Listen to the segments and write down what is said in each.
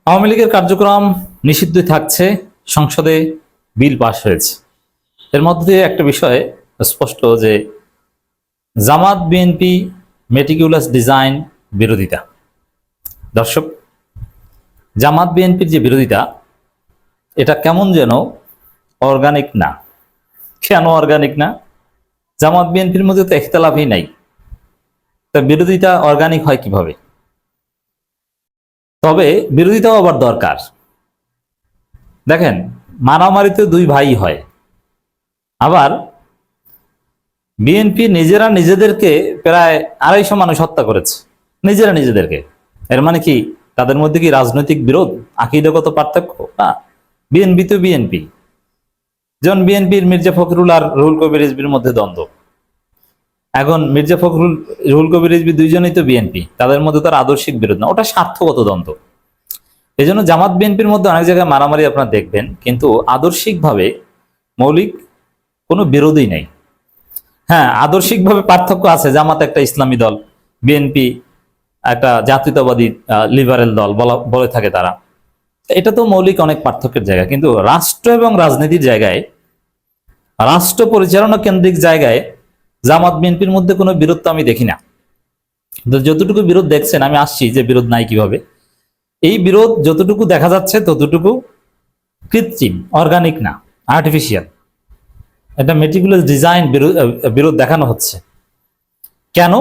আওয়ামী লীগের কার্যক্রম নিষিদ্ধই থাকছে, সংসদে বিল পাস হয়েছে। এর মধ্যে দিয়ে একটা বিষয় স্পষ্ট যে জামাত বিএনপি মেটিকুলাস ডিজাইন বিরোধিতা। দর্শক, জামাত বিএনপির যে বিরোধিতা, এটা কেমন যেন অর্গানিক না। কেন অর্গানিক না? জামাত বিএনপির মধ্যে তো ইখতিলাফই নাই, তা বিরোধিতা অর্গানিক হয় কিভাবে? তবে বিরোধিতাও আবার দরকার। দেখেন, মারামারিতে দুই ভাই হয়, আবার বিএনপি নিজেরা নিজেদেরকে প্রায় 250 মানুষ হত্যা করেছে, নিজেরা নিজেদেরকে। এর মানে কি তাদের মধ্যে কি রাজনৈতিক বিরোধ, আকীদাগত পার্থক্য? না, বিএনপি তো বিএনপি। যেমন বিএনপির মির্জা ফখরুল আর রুহুল কবির রিজভির মধ্যে দ্বন্দ্ব। এখন মির্জা ফখরুল, রুহুল কবির রিজভী দুইজনই তো বিএনপি, তাদের মধ্যে তার আদর্শিক বিরোধ না, ওটা স্বার্থগত দ্বন্দ্ব। এই জন্য জামাত বিএনপির মধ্যে অনেক জায়গায় মারামারি আপনারা দেখবেন, কিন্তু আদর্শিকভাবে মৌলিক কোনো বিরোধই নেই। হ্যাঁ, আদর্শিকভাবে পার্থক্য আছে। জামাত একটা ইসলামী দল, বিএনপি একটা জাতীয়তাবাদী লিবারেল দল বলে থাকে তারা। এটা তো মৌলিক অনেক পার্থক্যের জায়গা, কিন্তু রাষ্ট্র এবং রাজনীতির জায়গায়, রাষ্ট্র পরিচালনা কেন্দ্রিক জায়গায় জামাত বিএনপির মধ্যে কোনো বিরোধ তো আমি দেখি না। যতটুকু বিরোধ দেখছেন, আমি আসছি যে বিরোধ নাই কিভাবে। এই বিরোধ যতটুকু দেখা যাচ্ছে ততটুকু কৃত্রিম, অর্গানিক না, আর্টিফিশিয়াল। এটা মেটিকুলাস ডিজাইন বিরোধ দেখানো হচ্ছে। কেন?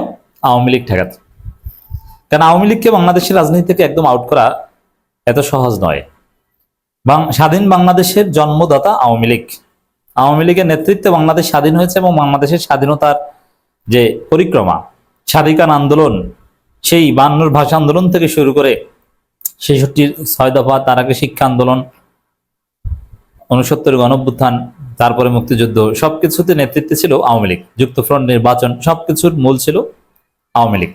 আওয়ামী লীগ ঠেকাতে। কারণ আওয়ামী লীগকে বাংলাদেশের রাজনীতি থেকে একদম আউট করা এত সহজ নয়। স্বাধীন বাংলাদেশের জন্মদাতা আওয়ামী লীগ। আওয়ামী লীগের নেতৃত্বে বাংলাদেশ স্বাধীন হয়েছে, এবং বাংলাদেশের স্বাধীনতার যে পরিক্রমা, স্বাধিকার আন্দোলন, সেই 52 ভাষা আন্দোলন থেকে শুরু করে 66 6 দফা, তার আগে শিক্ষা আন্দোলন, 69 গণঅভ্যুত্থান, তারপরে মুক্তিযুদ্ধ, সবকিছুতে নেতৃত্বে ছিল আওয়ামী লীগ। যুক্তফ্রন্ট, নির্বাচন, সবকিছুর মূল ছিল আওয়ামী লীগ।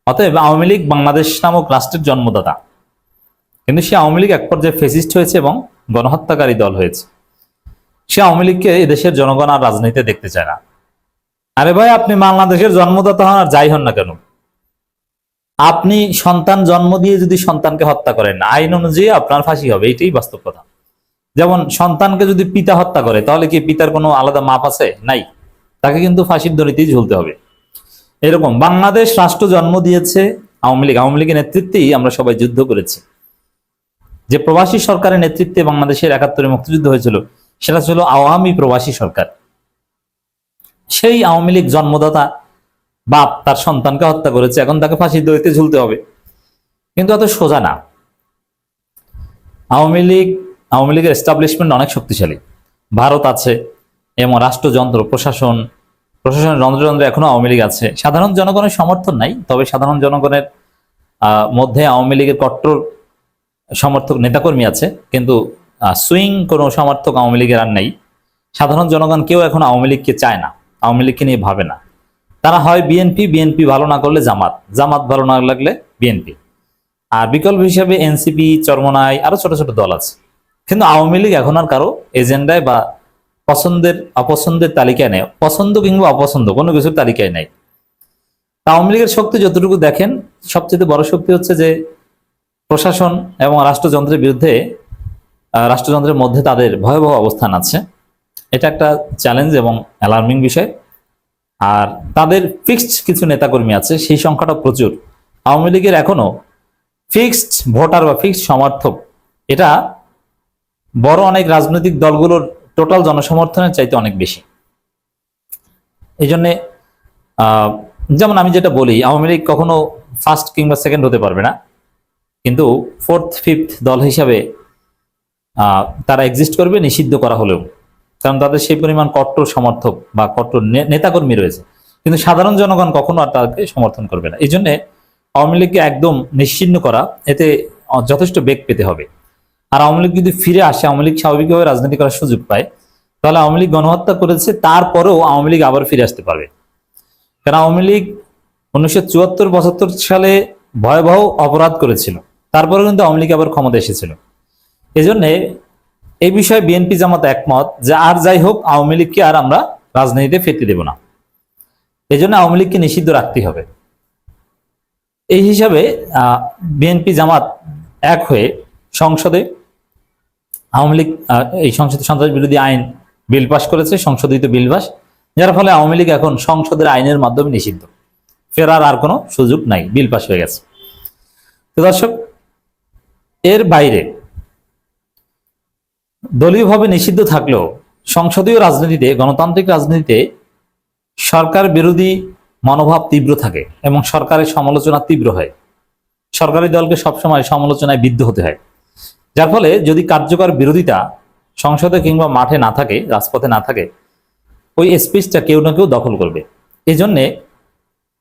অতএব আওয়ামী লীগ বাংলাদেশ নামক রাষ্ট্রের জন্মদাতা। কিন্তু সে আওয়ামী লীগ এক পর্যায়ে ফেসিস্ট হয়েছে এবং গণহত্যাকারী দল হয়েছে। সে আওয়ামী লীগকে এদেশের জনগণ আর রাজনীতিতে দেখতে চায় না। আরে ভাই, আপনি বাংলাদেশের জন্মদাতা হন আর যাই হন না কেন, আপনি সন্তান জন্ম দিয়ে যদি সন্তানকে হত্যা করেন, আইন অনুযায়ী আপনার ফাঁসি হবে, এটাই বাস্তব কথা। যেমন সন্তানকে যদি পিতা হত্যা করে, তাহলে কি পিতার কোনো আলাদা মাপ আছে? নাই, তাকে কিন্তু ফাঁসির দড়িতেই ঝুলতে হবে। এরকম বাংলাদেশ রাষ্ট্র জন্ম দিয়েছে আওয়ামী লীগ। আওয়ামী লীগের নেতৃত্বেই আমরা সবাই যুদ্ধ করেছি। যে প্রবাসী সরকারের নেতৃত্বে বাংলাদেশের 71 মুক্তিযুদ্ধ হয়েছিল, সেটা ছিল আওয়ামী প্রবাসী সরকার। সেই আওয়ামী লীগ জন্মদাতা বাপ তার সন্তানকে হত্যা করেছে, এখন তাকে ফাঁসির দড়িতে ঝুলতে হবে। কিন্তু এত সোজা না। আওয়ামী লীগের এস্টাবলিশমেন্ট অনেক শক্তিশালী। ভারত আছে, এবং রাষ্ট্রযন্ত্র, প্রশাসনের যন্ত্রযন্ত্র এখনো আওয়ামী লীগ আছে। সাধারণ জনগণের সমর্থন নাই, তবে সাধারণ জনগণের মধ্যে আওয়ামী লীগের কট্টর সমর্থক নেতাকর্মী আছে, কিন্তু সুইং কোনো সমর্থক আওয়ামী লীগের আর নেই। সাধারণ জনগণ কেউ এখন আওয়ামী লীগকে চায় না, আওয়ামী লীগকে নিয়ে ভাবে না। তারা হয় বিএনপি ভালো না করলে জামাত ভালো না লাগলে বিএনপি, আর বিকল্প হিসাবে এনসিপি, চরমনাই, আরো ছোট ছোট দল আছে। কিন্তু আওয়ামী লীগ এখন আর কারো এজেন্ডায় বা পছন্দের অপছন্দের তালিকায় নেই, পছন্দ কিংবা অপছন্দ কোনো কিছুর তালিকায় নেই। আওয়ামী লীগের শক্তি যতটুকু দেখেন, সবচেয়ে বড় শক্তি হচ্ছে যে প্রশাসন এবং রাষ্ট্রযন্ত্রের বিরুদ্ধে, রাষ্ট্রযন্ত্রের মধ্যে তাদের ভয়াবহ অবস্থান আছে। এটা একটা চ্যালেঞ্জ এবং অ্যালার্মিং বিষয়। আর তাদের ফিক্সড কিছু নেতাকর্মী আছে, সেই সংখ্যাটা প্রচুর। আওয়ামী লীগের এখনো ফিক্সড ভোটার বা ফিক্সড সমর্থক, এটা বড় অনেক রাজনৈতিক দলগুলোর টোটাল জনসমর্থনের চাইতে অনেক বেশি। এই জন্যে যেমন আমি যেটা বলি, আওয়ামী লীগ কখনো ফার্স্ট কিংবা সেকেন্ড হতে পারবে না, কিন্তু ফোর্থ ফিফথ দল হিসাবে তারা এক্সিস্ট করবে, নিষিদ্ধ করা হলেও। কারণ তাদের সেই পরিমাণ কট্টর সমর্থক বা কট্টর নেতাকর্মী রয়েছে। কিন্তু সাধারণ জনগণ কখনো আর তাদেরকে সমর্থন করবে না। এই জন্য আওয়ামী লীগকে একদম নিশ্চিহ্ন করা, এতে যথেষ্ট বেগ পেতে হবে। আর আওয়ামী লীগ যদি ফিরে আসে, আওয়ামী লীগ স্বাভাবিকভাবে রাজনীতি করার সুযোগ পায়, তাহলে আওয়ামী লীগ গণহত্যা করেছে, তারপরেও আওয়ামী লীগ আবার ফিরে আসতে পারবে। কারণ আওয়ামী লীগ 1974-75 সালে ভয়াবহ অপরাধ করেছিল, তারপরে কিন্তু আওয়ামী লীগ আবার ক্ষমতা এসেছিল। এই জন্যে এই বিষয়ে বিএনপি জামাত একমত যে আর যাই হোক, আওয়ামী লীগকে আর আমরা রাজনীতিতে ফিরতে দেব না। এই জন্য আওয়ামী লীগকে নিষিদ্ধ রাখতে হবে। এই হিসাবে বিএনপি জামাত এক হয়ে সংসদে আওয়ামী লীগ এই সংসদে সন্ত্রাস বিরোধী আইন বিল পাস করেছে, সংশোধিত বিল পাস, যার ফলে আওয়ামী লীগ এখন সংসদের আইনের মাধ্যমে নিষিদ্ধ, ফেরার আর কোনো সুযোগ নাই, বিল পাস হয়ে গেছে। তো দর্শক, এর বাইরে দলীয়ভাবে নিষিদ্ধ থাকলেও সংসদীয় রাজনীতিতে, গণতান্ত্রিক রাজনীতিতে সরকার বিরোধী মনোভাব তীব্র থাকে এবং সরকারের সমালোচনা তীব্র হয়। সরকারি দলকে সবসময় সমালোচনায় বিদ্ধ হতে হয়, যার ফলে যদি কার্যকর বিরোধিতা সংসদে কিংবা মাঠে না থাকে, রাজপথে না থাকে, ওই স্পেসটা কেউ না কেউ দখল করবে। এই জন্যে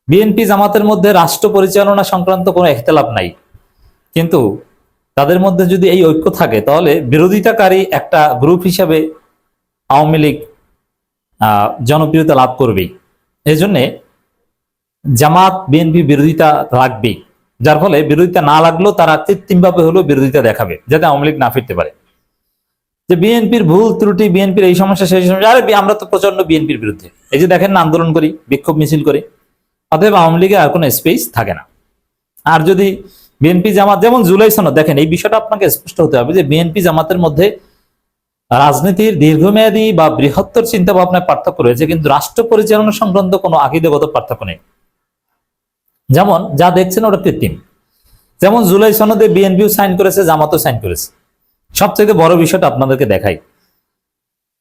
বিএনপি জামাতের মধ্যে রাষ্ট্র পরিচালনা সংক্রান্ত কোনো ইখতিলাফ নাই, কিন্তু তাদের মধ্যে যদি এই ঐক্য থাকে তাহলে বিরোধিতাকারী একটা গ্রুপ হিসাবে আওয়ামী লীগ জনপ্রিয়তা লাভ করবেই। এই জন্যে জামাত বিএনপি বিরোধিতা লাগবেই, যার ফলে বিরোধিতা না লাগলেও তারা কৃত্রিমভাবে হলেও বিরোধিতা দেখাবে যাতে আওয়ামী লীগ না ফিরতে পারে। যে বিএনপির ভুল ত্রুটি, বিএনপির এই সমস্যা সেই সমস্যা, আরে আমরা তো প্রচন্ড বিএনপির বিরুদ্ধে, এই যে দেখেন না আন্দোলন করি, বিক্ষোভ মিছিল করি, অতএব আওয়ামী লীগের আর কোনো স্পেস থাকে না। আর যদি বিএনপি জামাত, যেমন জুলাই সনদ, দেখেন এই বিষয়টা আপনাকে স্পষ্ট হতে হবে যে বিএনপি জামাতের মধ্যে রাজনীতির দীর্ঘমেয়াদী বা বৃহত্তর চিন্তা ভাবনায় পার্থক্য রয়েছে, কিন্তু রাষ্ট্র পরিচালনা সংক্রান্ত কোনো আকীদাগত পার্থক্য নেই। যেমন যা দেখছেন ওটা কৃত্রিম। যেমন জুলাই সনদে বিএনপিও সাইন করেছে, জামাতও সাইন করেছে। সবচেয়ে বড় বিষয়টা আপনাদেরকে দেখাই,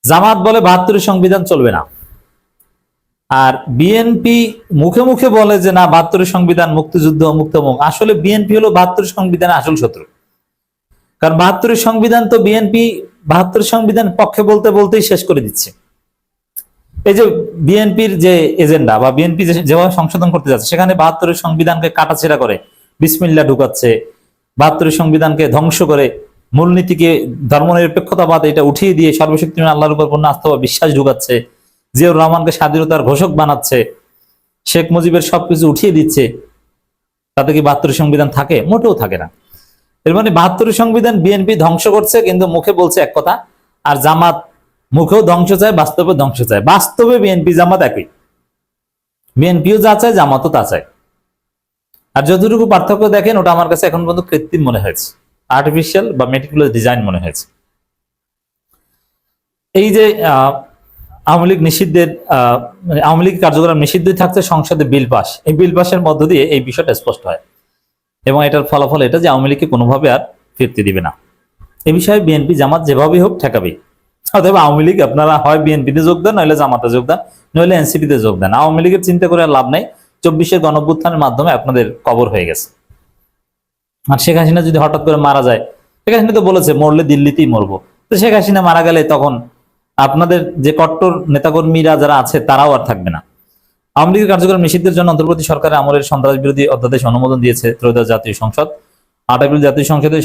জামাত বলে 72 সংবিধান চলবে না, আর বিএনপি মুখে মুখে বলে যে না 72 সংবিধান, মুক্তিযুদ্ধ, মুক্তমুখ। আসলে বিএনপি হলো 72 সংবিধানের আসল শত্রু, কারণ 72 সংবিধান তো বিএনপি 72 সংবিধান পক্ষে বলতে বলতেই শেষ করে দিচ্ছে। এই যে বিএনপির যে এজেন্ডা বা বিএনপি যেভাবে সংশোধন করতে যাচ্ছে, সেখানে 72 সংবিধানকে কাটাছেড়া করে বিসমিল্লাহ ঢুকাচ্ছে, 72 সংবিধানকে ধ্বংস করে মূলনীতিকে, ধর্মনিরপেক্ষতাবাদ এটা উঠিয়ে দিয়ে সর্বশক্তিমান আল্লাহর উপর পূর্ণ আস্থা বা বিশ্বাস ঢুকাচ্ছে, জিয়াউর রহমানকে স্বাধীনতার ঘোষক বানাচ্ছে, শেখ মুজিবের সবকিছু উঠিয়ে দিচ্ছে। তাতে কি 72 সংবিধান থাকে? মোটেও থাকে না। এর মানে 72 সংবিধান বিএনপি ধ্বংস করছে, কিন্তু মুখে বলছে এক কথা, আর জামাত মুখেও ধ্বংস চায়, বাস্তবে ধ্বংস চায়। বাস্তবে বিএনপি জামাত একই, বিএনপিও যা চায় জামাতও তা চায়। আর যতটুকু পার্থক্য দেখেন ওটা আমার কাছে এখন পর্যন্ত কৃত্রিম মনে হয়েছে, আর্টিফিশিয়াল বা মেটিকুলাস ডিজাইন মনে হয়েছে। এই যে আওয়ামী লীগ নিষিদ্ধের, আওয়ামী লীগ কার্যক্রম নিষিদ্ধই থাকছে সংসদে বিল পাস, এই বিল পাসের মধ্য দিয়ে এই বিষয়টা স্পষ্ট হয় এবং এটার ফলাফল এটা যে আওয়ামী লীগকে কোনোভাবে আর ফিরতে দিবে না। এই বিষয়ে বিএনপি জামাত যেভাবেই হোক ঠেকাবেই। অথবা আওয়ামী লীগ আপনারা হয় বিএনপিতে যোগ দেন, নইলে জামাতে যোগ দেন, নইলে এনসিপিতে যোগ দেন। আওয়ামী লীগের চিন্তা করে আর লাভ নাই, 24-এর গণঅভ্যুত্থানের মাধ্যমে আপনাদের কবর হয়ে গেছে। আর শেখ হাসিনা যদি হঠাৎ করে মারা যায়, শেখ হাসিনা তো বলেছে মরলে দিল্লিতেই মরবো, তো শেখ হাসিনা মারা গেলে তখন আপনাদের যে কট্টর নেতাকর্মীরা যারা আছে তারাও আর থাকবে না। আওয়ামী লীগের কার্যক্রম নিষিদ্ধের জন্য অন্তর্বর্তী সরকারের আমলের সন্ত্রাস বিরোধী অধ্যাদেশ অনুমোদন দিয়েছে ত্রয়োদশ জাতীয় সংসদ। 8 এপ্রিল জাতীয় সংসদে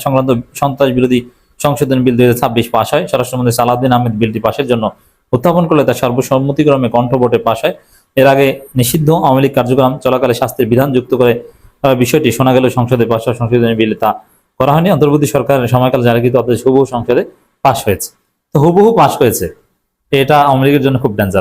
সংক্রান্ত সন্ত্রাস বিরোধী সংশোধন বিল 2026 পাস হয়। স্বরাষ্ট্রমন্ত্রী সালাউদ্দিন আহমেদ বিলটি পাশের জন্য উত্থাপন করলে তা সর্বসম্মতিক্রমে কণ্ঠভোটে পাস হয়। এর আগে নিষিদ্ধ আওয়ামী লীগ কার্যক্রম চলাকালে শাস্তির বিধান যুক্ত করে বিষয়টি শোনা গেল সংসদে পাস হওয়া সংশোধনী বিলে তা করা হয়নি। অন্তর্বর্তী সরকারের সময়কাল জারিকৃত অধ্যাদেশ হুবহু সংসদে পাস হয়েছে। তো হুবহু পাস হয়েছে, এটা আওয়ামী লীগের জন্য খুব ডেঞ্জারাস।